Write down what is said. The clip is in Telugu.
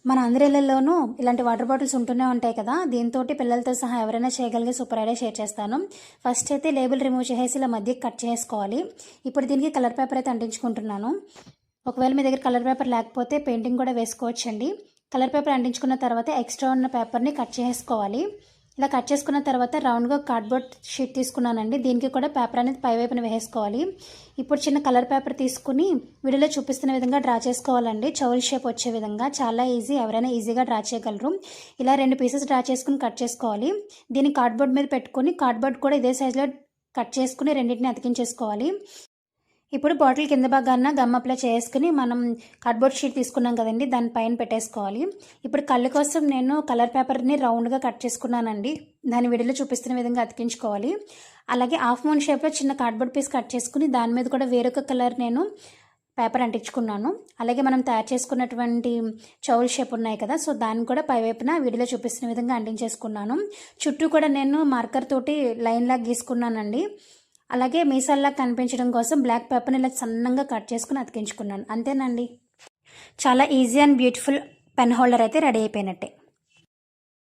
మన అందరిళ్లలోనూ ఇలాంటి వాటర్ బాటిల్స్ ఉంటూనే ఉంటాయి కదా. దీంతో పిల్లలతో సహా ఎవరైనా చేయగలిగే సూపర్ ఐడియా షేర్ చేస్తాను. ఫస్ట్ అయితే లేబుల్ రిమూవ్ చేసేసి ఇలా మధ్యకి కట్ చేసుకోవాలి. ఇప్పుడు దీనికి కలర్ పేపర్ అయితే అంటించుకుంటున్నాను. ఒకవేళ మీ దగ్గర కలర్ పేపర్ లేకపోతే పెయింటింగ్ కూడా వేసుకోవచ్చండి. కలర్ పేపర్ అంటించుకున్న తర్వాత ఎక్స్ట్రా ఉన్న పేపర్ని కట్ చేసుకోవాలి. ఇలా కట్ చేసుకున్న తర్వాత రౌండ్గా కార్డ్బోర్డ్ షీట్ తీసుకున్నానండి. దీనికి కూడా పేపర్ అనేది పైవైపున వేసుకోవాలి. ఇప్పుడు చిన్న కలర్ పేపర్ తీసుకుని వీడియోలో చూపిస్తున్న విధంగా డ్రా చేసుకోవాలండి. చౌల్ షేప్ వచ్చే విధంగా. చాలా ఈజీ, ఎవరైనా ఈజీగా డ్రా చేయగలరు. ఇలా 2 పీసెస్ డ్రా చేసుకుని కట్ చేసుకోవాలి. దీన్ని కార్డ్బోర్డ్ మీద పెట్టుకుని కార్డ్బోర్డ్ కూడా ఇదే సైజులో కట్ చేసుకుని రెండింటిని అతికించేసుకోవాలి. ఇప్పుడు బాటిల్ కింద భాగాన గమ్ అప్లై చేసుకుని మనం కార్డ్బోర్డ్ షీట్ తీసుకున్నాం కదండి, దానిపైన పెట్టేసుకోవాలి. ఇప్పుడు కళ్ళు కోసం నేను కలర్ పేపర్ని రౌండ్గా కట్ చేసుకున్నానండి. దాని వీడియోలో చూపిస్తున్న విధంగా అతికించుకోవాలి. అలాగే హాఫ్ మూన్ షేప్లో చిన్న కార్డ్బోర్డ్ పీస్ కట్ చేసుకుని దాని మీద కూడా వేరొక కలర్ నేను పేపర్ అంటించుకున్నాను. అలాగే మనం తయారు చేసుకున్నటువంటి చౌల్ షేప్ ఉన్నాయి కదా, సో దాన్ని కూడా పైవైపున వీడియోలో చూపిస్తున్న విధంగా అంటించేసుకున్నాను. చుట్టూ కూడా నేను మార్కర్ తోటి లైన్ లాగా గీసుకున్నానండి. అలాగే మీసాల్లా కనిపించడం కోసం బ్లాక్ పేపర్ని ఇలా సన్నంగా కట్ చేసుకుని అతికించుకున్నాను. అంతేనండి, చాలా easy and beautiful pen holder అయితే రెడీ అయిపోయినట్టే.